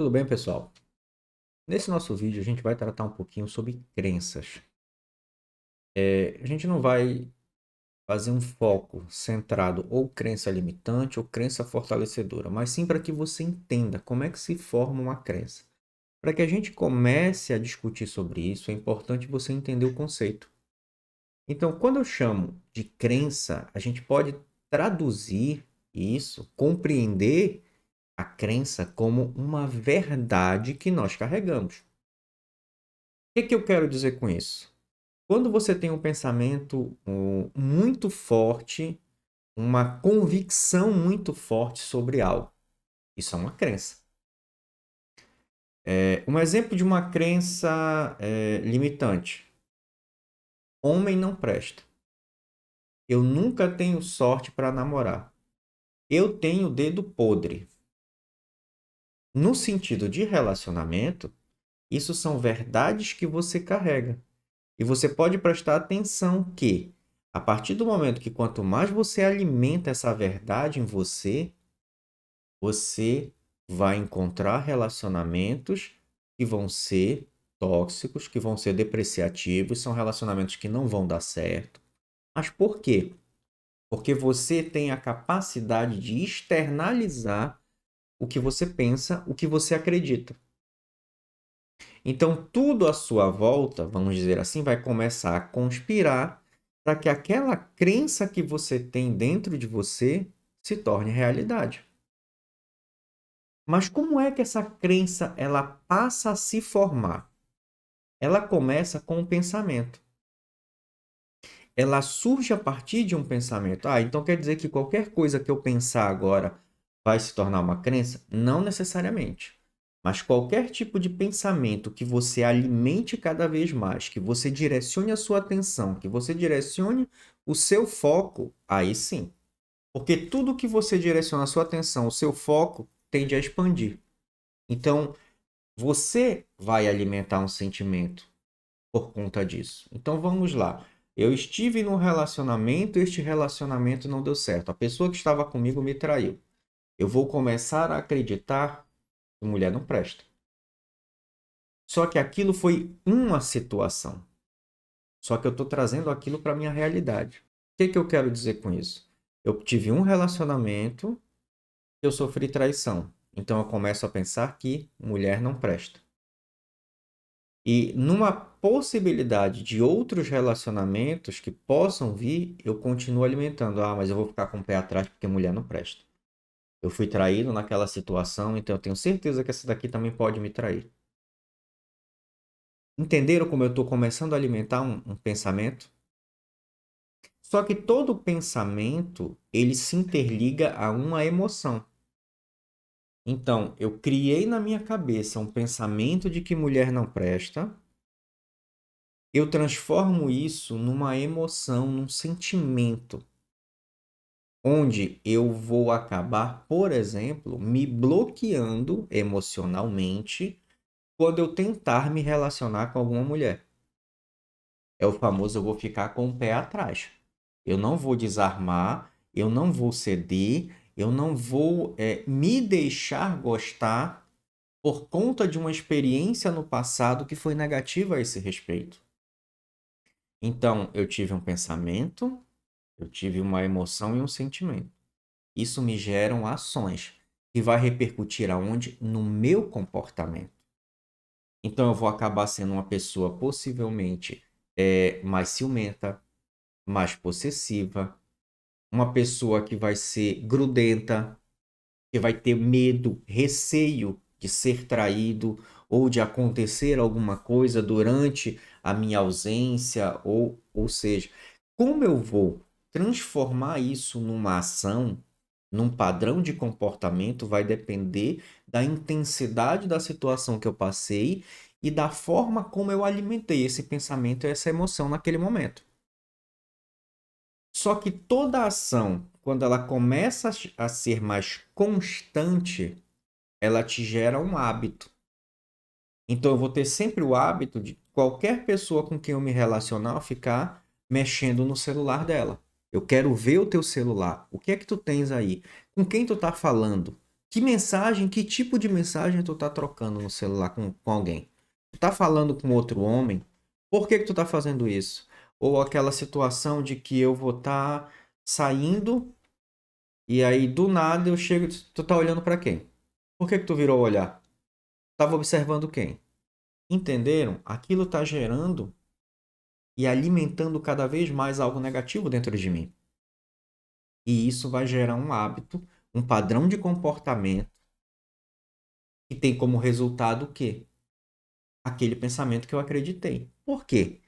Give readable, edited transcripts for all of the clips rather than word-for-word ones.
Tudo bem, pessoal? Nesse nosso vídeo, a gente vai tratar um pouquinho sobre crenças. A gente não vai fazer um foco centrado ou crença limitante ou crença fortalecedora, mas sim para que você entenda como é que se forma uma crença. Para que a gente comece a discutir sobre isso, é importante você entender o conceito. Então, quando eu chamo de crença, a gente pode traduzir isso, compreender a crença como uma verdade que nós carregamos. O que eu quero dizer com isso? Quando você tem um pensamento muito forte, uma convicção muito forte sobre algo, isso é uma crença. Um exemplo de uma crença limitante: homem não presta. Eu nunca tenho sorte para namorar. Eu tenho dedo podre. No sentido de relacionamento, isso são verdades que você carrega. E você pode prestar atenção que, a partir do momento que quanto mais você alimenta essa verdade em você, você vai encontrar relacionamentos que vão ser tóxicos, que vão ser depreciativos, são relacionamentos que não vão dar certo. Mas por quê? Porque você tem a capacidade de externalizar o que você pensa, o que você acredita. Então, tudo à sua volta, vamos dizer assim, vai começar a conspirar para que aquela crença que você tem dentro de você se torne realidade. Mas como é que essa crença ela passa a se formar? Ela começa com um pensamento. Ela surge a partir de um pensamento. Então quer dizer que qualquer coisa que eu pensar agora vai se tornar uma crença? Não necessariamente. Mas qualquer tipo de pensamento que você alimente cada vez mais, que você direcione a sua atenção, que você direcione o seu foco, aí sim. Porque tudo que você direciona a sua atenção, o seu foco, tende a expandir. Então, você vai alimentar um sentimento por conta disso. Então vamos lá. Eu estive num relacionamento, este relacionamento não deu certo. A pessoa que estava comigo me traiu. Eu vou começar a acreditar que mulher não presta. Só que aquilo foi uma situação. Só que eu estou trazendo aquilo para a minha realidade. O que eu quero dizer com isso? Eu tive um relacionamento, eu sofri traição. Então eu começo a pensar que mulher não presta. E numa possibilidade de outros relacionamentos que possam vir, eu continuo alimentando. Mas eu vou ficar com o pé atrás porque mulher não presta. Eu fui traído naquela situação, então eu tenho certeza que essa daqui também pode me trair. Entenderam como eu estou começando a alimentar um pensamento? Só que todo pensamento, ele se interliga a uma emoção. Então, eu criei na minha cabeça um pensamento de que mulher não presta. Eu transformo isso numa emoção, num sentimento, onde eu vou acabar, por exemplo, me bloqueando emocionalmente quando eu tentar me relacionar com alguma mulher. É o famoso eu vou ficar com o pé atrás. Eu não vou desarmar, eu não vou ceder, eu não vou me deixar gostar por conta de uma experiência no passado que foi negativa a esse respeito. Então, eu tive um pensamento, eu tive uma emoção e um sentimento. Isso me geram ações que vai repercutir aonde? No meu comportamento. Então eu vou acabar sendo uma pessoa possivelmente mais ciumenta, mais possessiva, uma pessoa que vai ser grudenta, que vai ter medo, receio de ser traído ou de acontecer alguma coisa durante a minha ausência, ou seja, como eu vou transformar isso numa ação, num padrão de comportamento, vai depender da intensidade da situação que eu passei e da forma como eu alimentei esse pensamento e essa emoção naquele momento. Só que toda ação, quando ela começa a ser mais constante, ela te gera um hábito. Então eu vou ter sempre o hábito de qualquer pessoa com quem eu me relacionar ficar mexendo no celular dela. Eu quero ver o teu celular. O que é que tu tens aí? Com quem tu tá falando? Que tipo de mensagem tu tá trocando no celular com alguém? Tu tá falando com outro homem? Por que que tu tá fazendo isso? Ou aquela situação de que eu vou estar saindo e aí do nada eu chego, tu tá olhando pra quem? Por que que tu virou olhar? Tava observando quem? Entenderam? Aquilo tá gerando e alimentando cada vez mais algo negativo dentro de mim. E isso vai gerar um hábito, um padrão de comportamento que tem como resultado o quê? Aquele pensamento que eu acreditei. Por quê?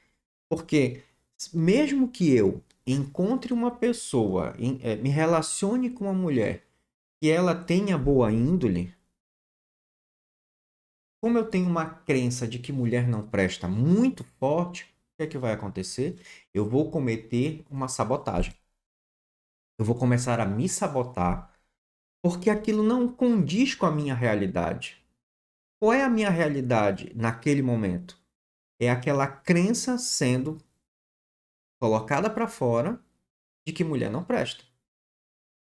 Porque mesmo que eu encontre uma pessoa, me relacione com uma mulher que ela tenha boa índole, como eu tenho uma crença de que mulher não presta muito forte, o que é que vai acontecer? Eu vou cometer uma sabotagem. Eu vou começar a me sabotar porque aquilo não condiz com a minha realidade. Qual é a minha realidade naquele momento? É aquela crença sendo colocada para fora de que mulher não presta.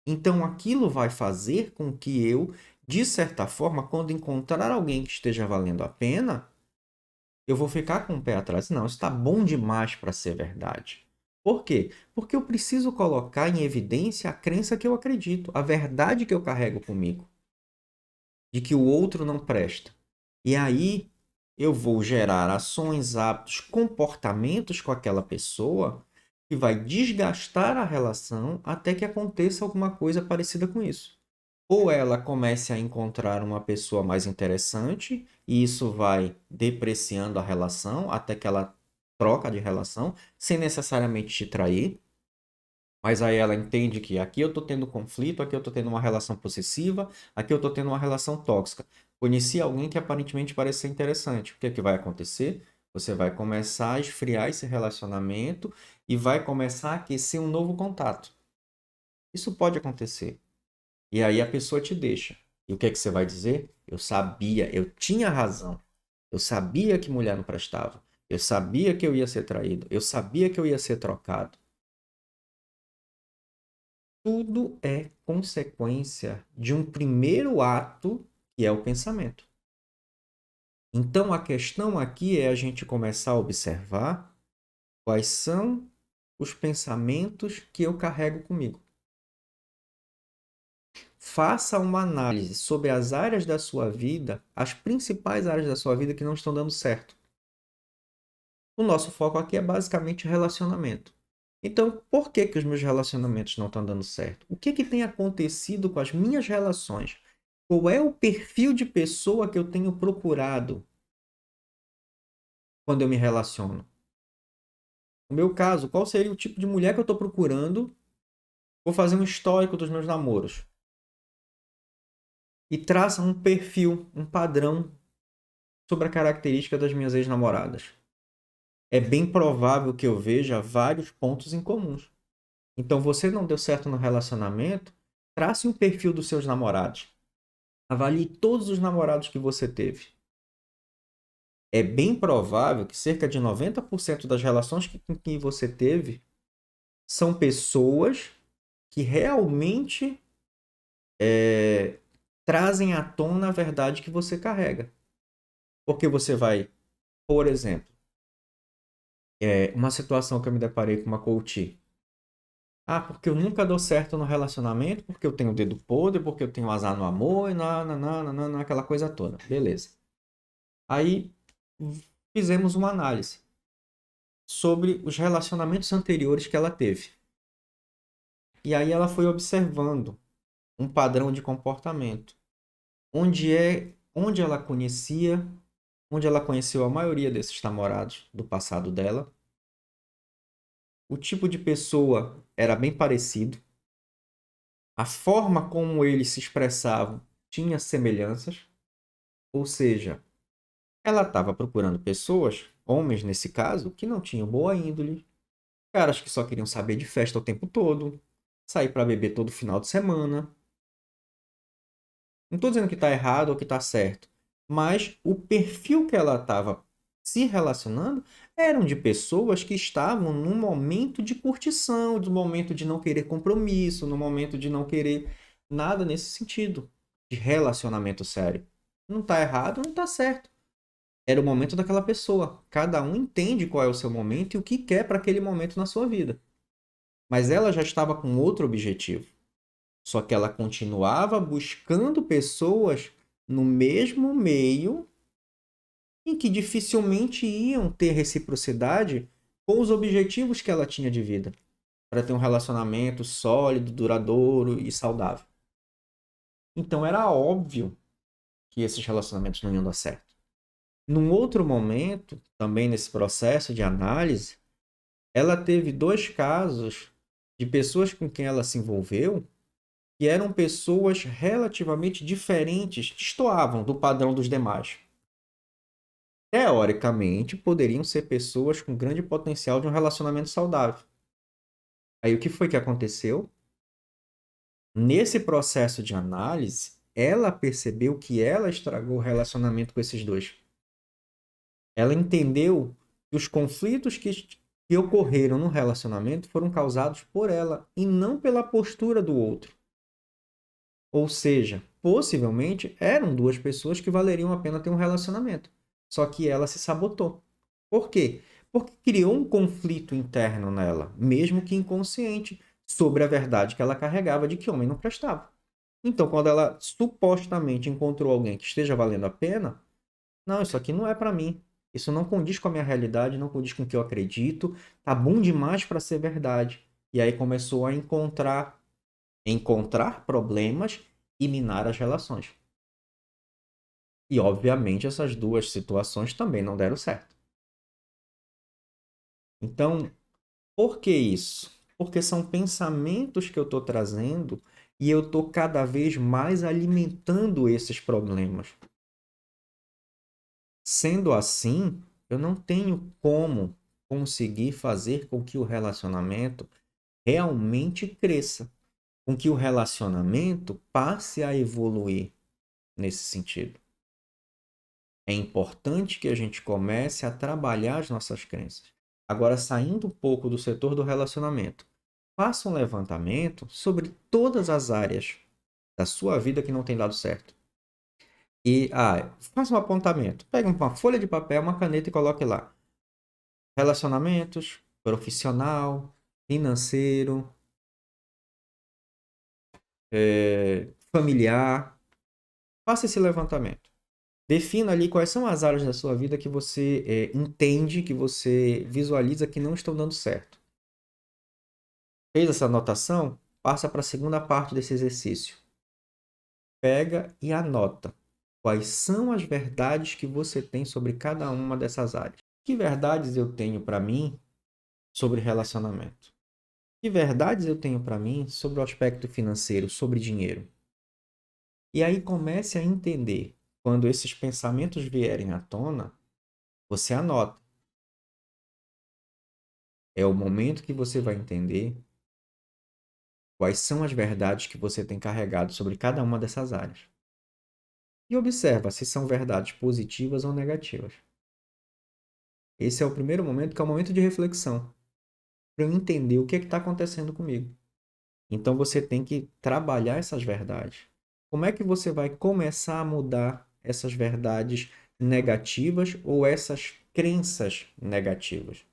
Então aquilo vai fazer com que eu, de certa forma, quando encontrar alguém que esteja valendo a pena, eu vou ficar com o pé atrás. Não, isso está bom demais para ser verdade. Por quê? Porque eu preciso colocar em evidência a crença que eu acredito, a verdade que eu carrego comigo, de que o outro não presta. E aí eu vou gerar ações, hábitos, comportamentos com aquela pessoa que vai desgastar a relação até que aconteça alguma coisa parecida com isso. Ou ela comece a encontrar uma pessoa mais interessante e isso vai depreciando a relação até que ela troca de relação, sem necessariamente te trair. Mas aí ela entende que aqui eu estou tendo conflito, aqui eu estou tendo uma relação possessiva, aqui eu estou tendo uma relação tóxica. Conheci alguém que aparentemente parece ser interessante. O que é que vai acontecer? Você vai começar a esfriar esse relacionamento e vai começar a aquecer um novo contato. Isso pode acontecer. E aí a pessoa te deixa. E o que é que você vai dizer? Eu sabia, eu tinha razão. Eu sabia que mulher não prestava. Eu sabia que eu ia ser traído. Eu sabia que eu ia ser trocado. Tudo é consequência de um primeiro ato, que é o pensamento. Então, a questão aqui é a gente começar a observar quais são os pensamentos que eu carrego comigo. Faça uma análise sobre as áreas da sua vida, as principais áreas da sua vida que não estão dando certo. O nosso foco aqui é basicamente relacionamento. Então, por que que os meus relacionamentos não estão dando certo? O que que tem acontecido com as minhas relações? Qual é o perfil de pessoa que eu tenho procurado quando eu me relaciono? No meu caso, qual seria o tipo de mulher que eu estou procurando? Vou fazer um histórico dos meus namoros. E traça um perfil, um padrão sobre a característica das minhas ex-namoradas. É bem provável que eu veja vários pontos em comuns. Então, você não deu certo no relacionamento, trace um perfil dos seus namorados. Avalie todos os namorados que você teve. É bem provável que cerca de 90% das relações que você teve são pessoas que realmente trazem à tona a verdade que você carrega. Porque você vai, por exemplo, uma situação que eu me deparei com uma coach. Ah, porque eu nunca dou certo no relacionamento, porque eu tenho o dedo podre, porque eu tenho azar no amor e aquela coisa toda. Beleza. Aí fizemos uma análise sobre os relacionamentos anteriores que ela teve. E aí ela foi observando um padrão de comportamento, onde onde ela conheceu a maioria desses namorados do passado dela. O tipo de pessoa era bem parecido. A forma como eles se expressavam tinha semelhanças. Ou seja, ela estava procurando pessoas, homens nesse caso, que não tinham boa índole, caras que só queriam saber de festa o tempo todo, sair para beber todo final de semana. Não estou dizendo que está errado ou que está certo, mas o perfil que ela estava se relacionando eram de pessoas que estavam num momento de curtição, no momento de não querer compromisso, no momento de não querer nada nesse sentido. de relacionamento sério. Não tá errado, não tá certo. Era o momento daquela pessoa. Cada um entende qual é o seu momento e o que quer para aquele momento na sua vida. Mas ela já estava com outro objetivo. Só que ela continuava buscando pessoas no mesmo meio em que dificilmente iam ter reciprocidade com os objetivos que ela tinha de vida, para ter um relacionamento sólido, duradouro e saudável. Então era óbvio que esses relacionamentos não iam dar certo. Num outro momento, também nesse processo de análise, ela teve 2 casos de pessoas com quem ela se envolveu que eram pessoas relativamente diferentes, destoavam do padrão dos demais. Teoricamente, poderiam ser pessoas com grande potencial de um relacionamento saudável. Aí o que foi que aconteceu? Nesse processo de análise, ela percebeu que ela estragou o relacionamento com esses dois. Ela entendeu que os conflitos que ocorreram no relacionamento foram causados por ela e não pela postura do outro. Ou seja, possivelmente eram 2 pessoas que valeriam a pena ter um relacionamento. Só que ela se sabotou. Por quê? Porque criou um conflito interno nela, mesmo que inconsciente, sobre a verdade que ela carregava de que homem não prestava. Então, quando ela supostamente encontrou alguém que esteja valendo a pena, não, isso aqui não é para mim. Isso não condiz com a minha realidade, não condiz com o que eu acredito. Tá bom demais para ser verdade. E aí começou a encontrar problemas e minar as relações. E, obviamente, essas 2 situações também não deram certo. Então, por que isso? Porque são pensamentos que eu estou trazendo e eu estou cada vez mais alimentando esses problemas. Sendo assim, eu não tenho como conseguir fazer com que o relacionamento realmente cresça, com que o relacionamento passe a evoluir nesse sentido. É importante que a gente comece a trabalhar as nossas crenças. Agora, saindo um pouco do setor do relacionamento, faça um levantamento sobre todas as áreas da sua vida que não tem dado certo. E faça um apontamento. Pegue uma folha de papel, uma caneta e coloque lá. Relacionamentos, profissional, financeiro, familiar. Faça esse levantamento. Defina ali quais são as áreas da sua vida que você entende, que você visualiza que não estão dando certo. Fez essa anotação? Passa para a segunda parte desse exercício. Pega e anota quais são as verdades que você tem sobre cada uma dessas áreas. Que verdades eu tenho para mim sobre relacionamento? Que verdades eu tenho para mim sobre o aspecto financeiro, sobre dinheiro? E aí comece a entender. Quando esses pensamentos vierem à tona, você anota. É o momento que você vai entender quais são as verdades que você tem carregado sobre cada uma dessas áreas. E observa se são verdades positivas ou negativas. Esse é o primeiro momento, que é o momento de reflexão, para eu entender o que está acontecendo comigo. Então você tem que trabalhar essas verdades. Como é que você vai começar a mudar essas verdades negativas ou essas crenças negativas?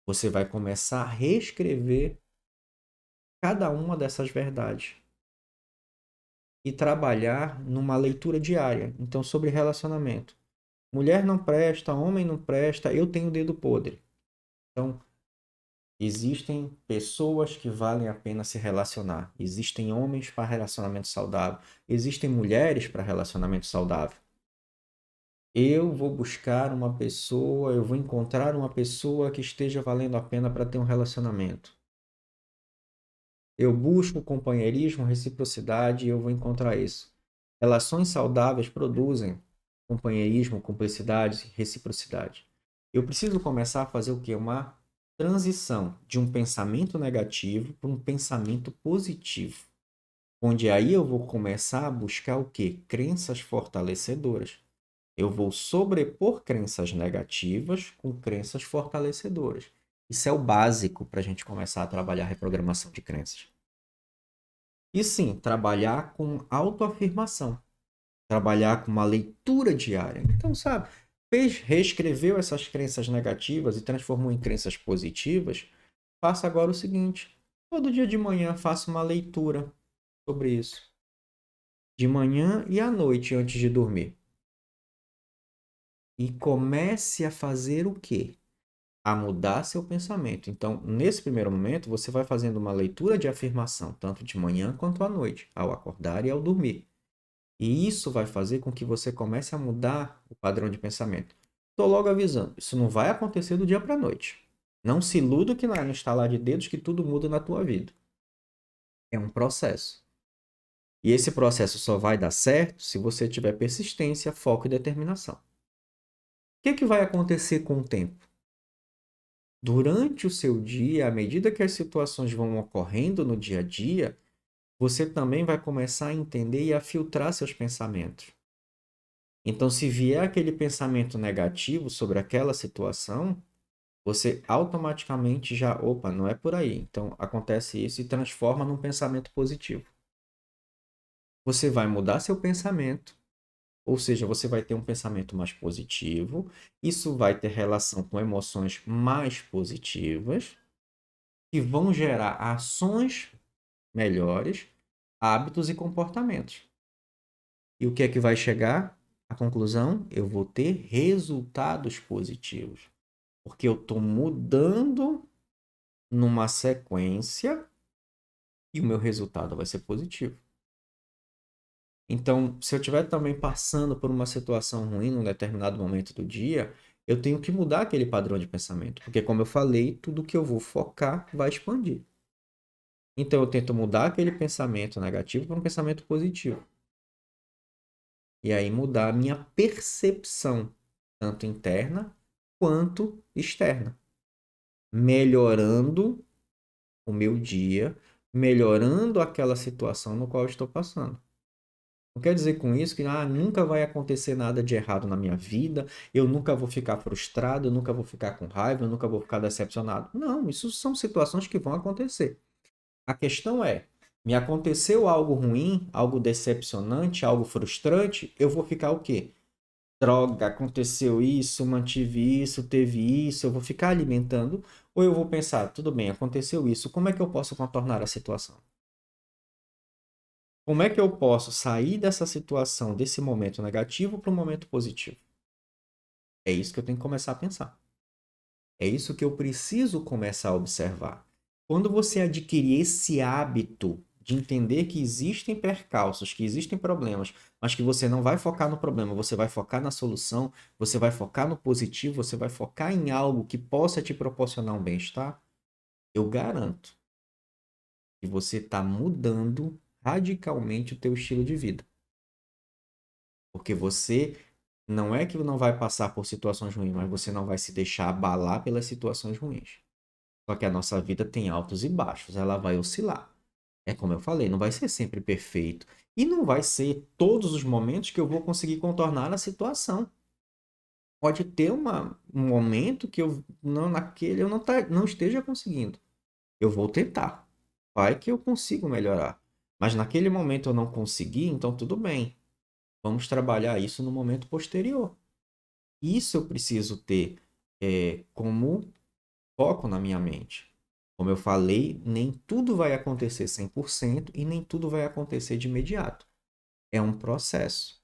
Você vai começar a reescrever cada uma dessas verdades e trabalhar numa leitura diária. Então, sobre relacionamento. Mulher não presta, homem não presta, eu tenho dedo podre. Então, existem pessoas que valem a pena se relacionar. Existem homens para relacionamento saudável. Existem mulheres para relacionamento saudável. Eu vou buscar uma pessoa, eu vou encontrar uma pessoa que esteja valendo a pena para ter um relacionamento. Eu busco companheirismo, reciprocidade e eu vou encontrar isso. Relações saudáveis produzem companheirismo, cumplicidade, reciprocidade. Eu preciso começar a fazer o quê? Uma transição de um pensamento negativo para um pensamento positivo. Onde aí eu vou começar a buscar o quê? Crenças fortalecedoras. Eu vou sobrepor crenças negativas com crenças fortalecedoras. Isso é o básico para a gente começar a trabalhar a reprogramação de crenças. E sim, trabalhar com autoafirmação, trabalhar com uma leitura diária. Então, sabe, reescreveu essas crenças negativas e transformou em crenças positivas. Faça agora o seguinte: todo dia de manhã faça uma leitura sobre isso. De manhã e à noite antes de dormir. E comece a fazer o quê? A mudar seu pensamento. Então, nesse primeiro momento, você vai fazendo uma leitura de afirmação, tanto de manhã quanto à noite, ao acordar e ao dormir. E isso vai fazer com que você comece a mudar o padrão de pensamento. Estou logo avisando, isso não vai acontecer do dia para a noite. Não se iluda que não é no estalar de dedos que tudo muda na tua vida. É um processo. E esse processo só vai dar certo se você tiver persistência, foco e determinação. O que vai acontecer com o tempo? Durante o seu dia, à medida que as situações vão ocorrendo no dia a dia, você também vai começar a entender e a filtrar seus pensamentos. Então, se vier aquele pensamento negativo sobre aquela situação, você automaticamente já, opa, não é por aí. Então, acontece isso e transforma num pensamento positivo. Você vai mudar seu pensamento, ou seja, você vai ter um pensamento mais positivo. Isso vai ter relação com emoções mais positivas, que vão gerar ações melhores, hábitos e comportamentos. E o que é que vai chegar? A conclusão, eu vou ter resultados positivos. Porque eu estou mudando numa sequência e o meu resultado vai ser positivo. Então, se eu estiver também passando por uma situação ruim num determinado momento do dia, eu tenho que mudar aquele padrão de pensamento. Porque, como eu falei, tudo que eu vou focar vai expandir. Então, eu tento mudar aquele pensamento negativo para um pensamento positivo. E aí mudar a minha percepção, tanto interna quanto externa. Melhorando o meu dia, melhorando aquela situação no qual eu estou passando. Não quer dizer com isso que nunca vai acontecer nada de errado na minha vida, eu nunca vou ficar frustrado, eu nunca vou ficar com raiva, eu nunca vou ficar decepcionado. Não, isso são situações que vão acontecer. A questão é, me aconteceu algo ruim, algo decepcionante, algo frustrante, eu vou ficar o quê? Droga, aconteceu isso, mantive isso, teve isso, eu vou ficar alimentando, ou eu vou pensar, tudo bem, aconteceu isso, como é que eu posso contornar a situação? Como é que eu posso sair dessa situação, desse momento negativo para um momento positivo? É isso que eu tenho que começar a pensar. É isso que eu preciso começar a observar. Quando você adquirir esse hábito de entender que existem percalços, que existem problemas, mas que você não vai focar no problema, você vai focar na solução, você vai focar no positivo, você vai focar em algo que possa te proporcionar um bem-estar, eu garanto que você está mudando radicalmente o teu estilo de vida. Porque você não é que não vai passar por situações ruins, mas você não vai se deixar abalar pelas situações ruins. Só que a nossa vida tem altos e baixos, ela vai oscilar. É como eu falei, não vai ser sempre perfeito. E não vai ser todos os momentos que eu vou conseguir contornar a situação. Pode ter um momento que eu não naquele eu não esteja conseguindo. Eu vou tentar. Vai que eu consigo melhorar. Mas naquele momento eu não consegui, então tudo bem. Vamos trabalhar isso no momento posterior. Isso eu preciso ter como foco na minha mente. Como eu falei, nem tudo vai acontecer 100% e nem tudo vai acontecer de imediato. É um processo.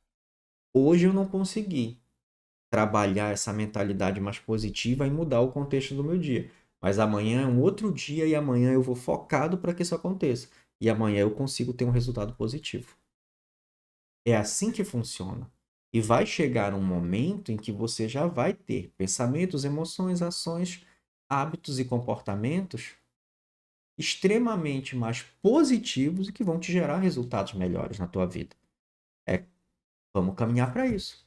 Hoje eu não consegui trabalhar essa mentalidade mais positiva e mudar o contexto do meu dia. Mas amanhã é um outro dia e amanhã eu vou focado para que isso aconteça. E amanhã eu consigo ter um resultado positivo. É assim que funciona. E vai chegar um momento em que você já vai ter pensamentos, emoções, ações, hábitos e comportamentos extremamente mais positivos e que vão te gerar resultados melhores na tua vida. É, vamos caminhar para isso.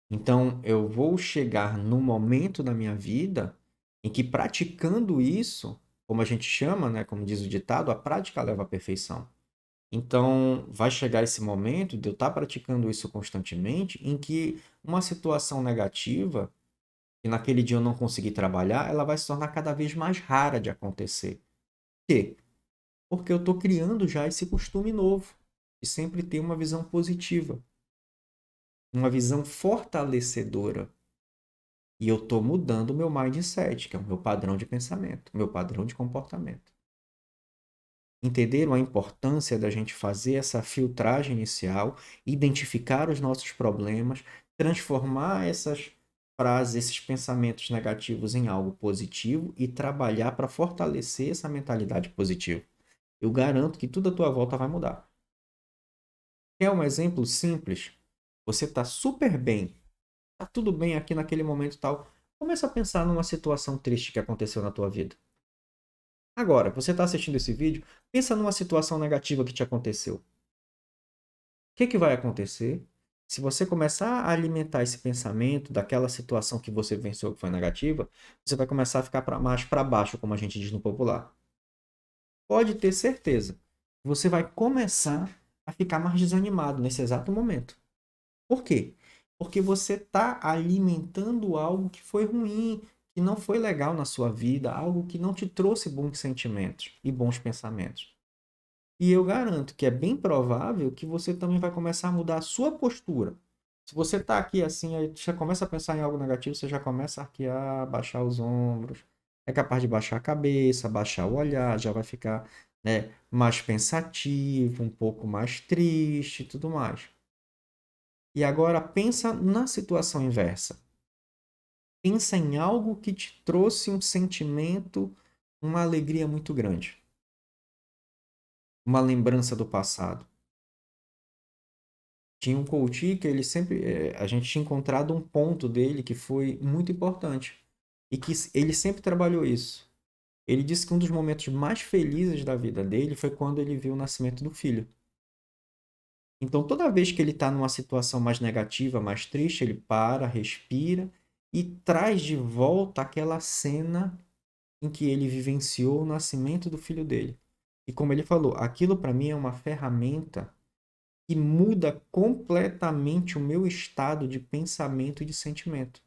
Então, eu vou chegar no momento da minha vida em que praticando isso, como a gente chama, né, como diz o ditado, a prática leva à perfeição. Então, vai chegar esse momento de eu estar praticando isso constantemente, em que uma situação negativa, que naquele dia eu não consegui trabalhar, ela vai se tornar cada vez mais rara de acontecer. Por quê? Porque eu estou criando já esse costume novo de sempre ter uma visão positiva, uma visão fortalecedora. E eu estou mudando o meu mindset, que é o meu padrão de pensamento, o meu padrão de comportamento. Entenderam a importância da gente fazer essa filtragem inicial, identificar os nossos problemas, transformar essas frases, esses pensamentos negativos em algo positivo e trabalhar para fortalecer essa mentalidade positiva. Eu garanto que tudo à tua volta vai mudar. Quer um exemplo simples? Você está super bem, está tudo bem aqui naquele momento e tal. Começa a pensar numa situação triste que aconteceu na tua vida. Agora, você está assistindo esse vídeo, pensa numa situação negativa que te aconteceu. O que vai acontecer se você começar a alimentar esse pensamento daquela situação que você venceu que foi negativa? Você vai começar a ficar mais para baixo, como a gente diz no popular. Pode ter certeza. Você vai começar a ficar mais desanimado nesse exato momento. Por quê? Porque você está alimentando algo que foi ruim, que não foi legal na sua vida, algo que não te trouxe bons sentimentos e bons pensamentos. E eu garanto que é bem provável que você também vai começar a mudar a sua postura. Se você está aqui assim, aí você começa a pensar em algo negativo, você já começa a arquear, baixar os ombros. É capaz de baixar a cabeça, baixar o olhar, já vai ficar, né, mais pensativo, um pouco mais triste e tudo mais. E agora pensa na situação inversa. Pensa em algo que te trouxe um sentimento, uma alegria muito grande. Uma lembrança do passado. Tinha um coach que ele sempre, a gente tinha encontrado um ponto dele que foi muito importante e que ele sempre trabalhou isso. Ele disse que um dos momentos mais felizes da vida dele foi quando ele viu o nascimento do filho. Então, toda vez que ele está numa situação mais negativa, mais triste, ele para, respira e traz de volta aquela cena em que ele vivenciou o nascimento do filho dele. E como ele falou, aquilo para mim é uma ferramenta que muda completamente o meu estado de pensamento e de sentimento.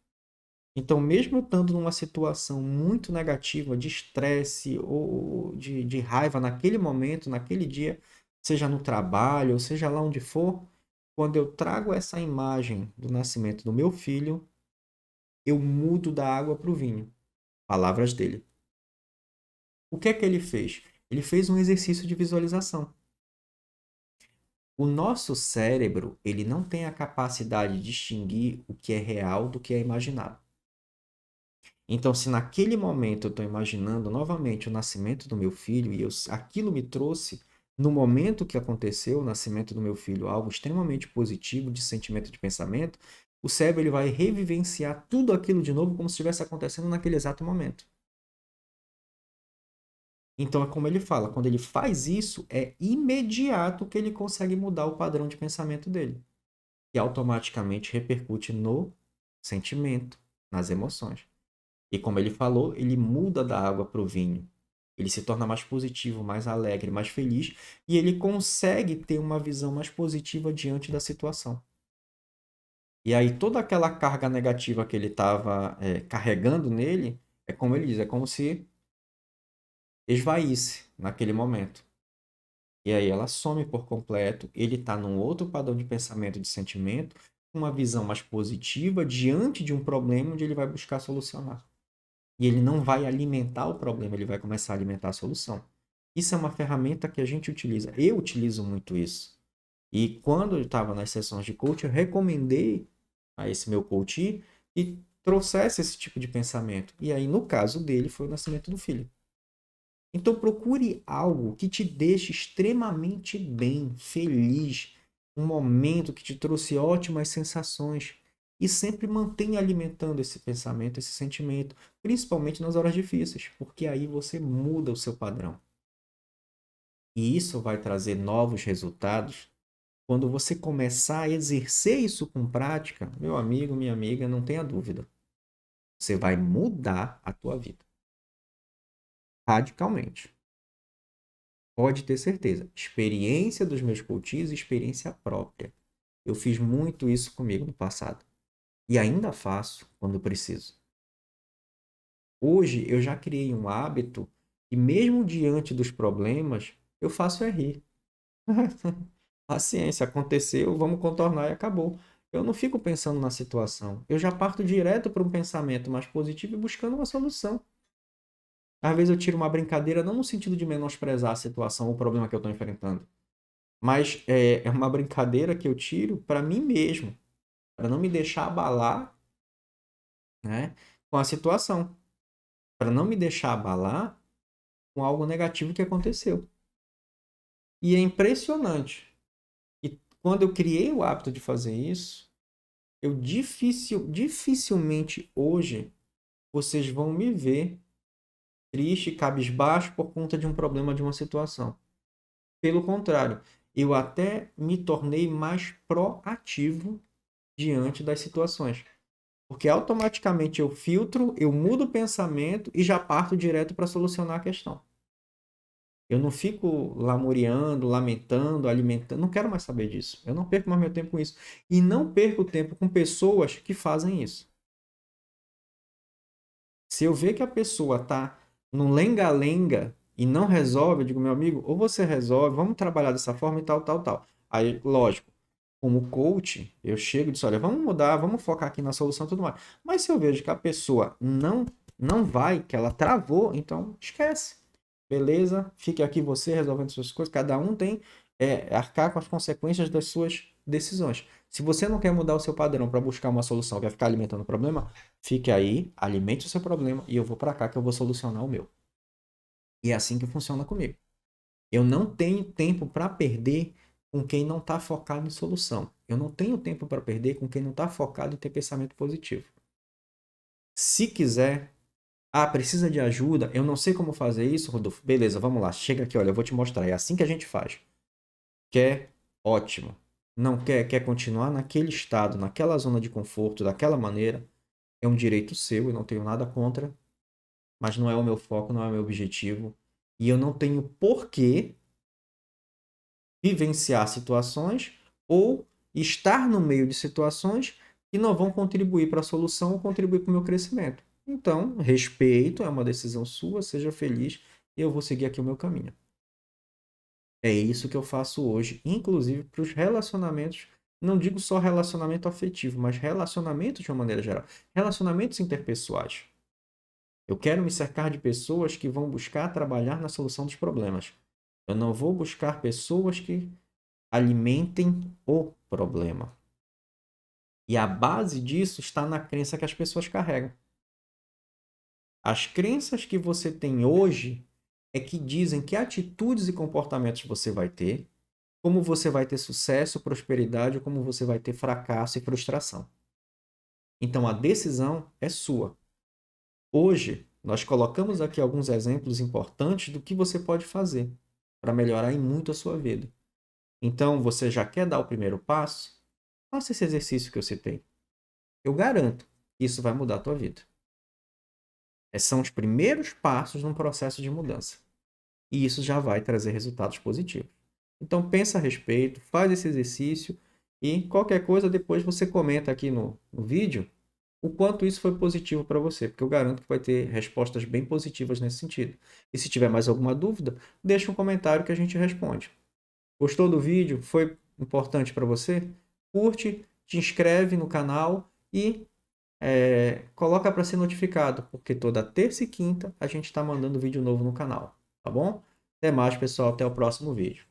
Então, mesmo eu estando numa situação muito negativa, de estresse ou de raiva naquele momento, naquele dia, seja no trabalho, ou seja lá onde for, quando eu trago essa imagem do nascimento do meu filho, eu mudo da água para o vinho. Palavras dele. O que é que ele fez? Ele fez um exercício de visualização. O nosso cérebro, ele não tem a capacidade de distinguir o que é real do que é imaginado. Então, se naquele momento eu estou imaginando novamente o nascimento do meu filho e aquilo me trouxe, no momento que aconteceu o nascimento do meu filho, algo extremamente positivo de sentimento de pensamento, o cérebro ele vai revivenciar tudo aquilo de novo como se estivesse acontecendo naquele exato momento. Então, é como ele fala, quando ele faz isso, é imediato que ele consegue mudar o padrão de pensamento dele, que automaticamente repercute no sentimento, nas emoções. E como ele falou, ele muda da água para o vinho. Ele se torna mais positivo, mais alegre, mais feliz e ele consegue ter uma visão mais positiva diante da situação. E aí toda aquela carga negativa que ele estava carregando nele, é como ele diz, é como se esvaísse naquele momento. E aí ela some por completo, ele está num outro padrão de pensamento, de sentimento, uma visão mais positiva diante de um problema onde ele vai buscar solucionar. E ele não vai alimentar o problema, ele vai começar a alimentar a solução. Isso é uma ferramenta que a gente utiliza. Eu utilizo muito isso. E quando eu estava nas sessões de coach, eu recomendei a esse meu coach que trouxesse esse tipo de pensamento. E aí, no caso dele, foi o nascimento do filho. Então, procure algo que te deixe extremamente bem, feliz, um momento que te trouxe ótimas sensações. E sempre mantenha alimentando esse pensamento, esse sentimento, principalmente nas horas difíceis, porque aí você muda o seu padrão. E isso vai trazer novos resultados. Quando você começar a exercer isso com prática, meu amigo, minha amiga, não tenha dúvida. Você vai mudar a tua vida radicalmente. Pode ter certeza. Experiência dos meus coaches e experiência própria. Eu fiz muito isso comigo no passado. E ainda faço quando preciso. Hoje eu já criei um hábito e mesmo diante dos problemas, eu faço é rir. Paciência, aconteceu, vamos contornar e acabou. Eu não fico pensando na situação. Eu já parto direto para um pensamento mais positivo e buscando uma solução. Às vezes eu tiro uma brincadeira, não no sentido de menosprezar a situação ou o problema que eu estou enfrentando, mas é uma brincadeira que eu tiro para mim mesmo, para não me deixar abalar, né, com a situação, para não me deixar abalar com algo negativo que aconteceu. E é impressionante. E quando eu criei o hábito de fazer isso, eu dificilmente hoje vocês vão me ver triste, cabisbaixo por conta de um problema, de uma situação. Pelo contrário, eu até me tornei mais proativo diante das situações. Porque automaticamente eu filtro, eu mudo o pensamento e já parto direto para solucionar a questão. Eu não fico lamuriando, lamentando, alimentando. Não quero mais saber disso. Eu não perco mais meu tempo com isso. E não perco tempo com pessoas que fazem isso. Se eu ver que a pessoa está num lenga-lenga e não resolve, eu digo, meu amigo, ou você resolve, vamos trabalhar dessa forma e tal, tal, tal. Aí, lógico, como coach, eu chego e digo, olha, vamos mudar, vamos focar aqui na solução e tudo mais. Mas se eu vejo que a pessoa não vai, que ela travou, então esquece. Beleza? Fique aqui você resolvendo suas coisas. Cada um tem arcar com as consequências das suas decisões. Se você não quer mudar o seu padrão para buscar uma solução, quer ficar alimentando o problema, fique aí, alimente o seu problema e eu vou para cá que eu vou solucionar o meu. E é assim que funciona comigo. Eu não tenho tempo para perder com quem não está focado em solução. Eu não tenho tempo para perder com quem não está focado em ter pensamento positivo. Se quiser, precisa de ajuda, eu não sei como fazer isso, Rodolfo. Beleza, vamos lá, chega aqui, olha, eu vou te mostrar. É assim que a gente faz. Quer? Ótimo. Não quer? Quer continuar naquele estado, naquela zona de conforto, daquela maneira? É um direito seu, eu não tenho nada contra, mas não é o meu foco, não é o meu objetivo. E eu não tenho porquê vivenciar situações ou estar no meio de situações que não vão contribuir para a solução ou contribuir para o meu crescimento. Então, respeito, é uma decisão sua, seja feliz e eu vou seguir aqui o meu caminho. É isso que eu faço hoje, inclusive para os relacionamentos. Não digo só relacionamento afetivo, mas relacionamentos de uma maneira geral. Relacionamentos interpessoais. Eu quero me cercar de pessoas que vão buscar trabalhar na solução dos problemas. Eu não vou buscar pessoas que alimentem o problema. E a base disso está na crença que as pessoas carregam. As crenças que você tem hoje é que dizem que atitudes e comportamentos você vai ter, como você vai ter sucesso, prosperidade, ou como você vai ter fracasso e frustração. Então a decisão é sua. Hoje, nós colocamos aqui alguns exemplos importantes do que você pode fazer para melhorar em muito a sua vida. Então, você já quer dar o primeiro passo? Faça esse exercício que eu citei. Eu garanto que isso vai mudar a tua vida. São os primeiros passos num processo de mudança. E isso já vai trazer resultados positivos. Então, pensa a respeito, faz esse exercício e qualquer coisa depois você comenta aqui no vídeo o quanto isso foi positivo para você, porque eu garanto que vai ter respostas bem positivas nesse sentido. E se tiver mais alguma dúvida, deixa um comentário que a gente responde. Gostou do vídeo? Foi importante para você? Curte, te inscreve no canal e coloca para ser notificado, porque toda terça e quinta a gente está mandando vídeo novo no canal, tá bom? Até mais, pessoal. Até o próximo vídeo.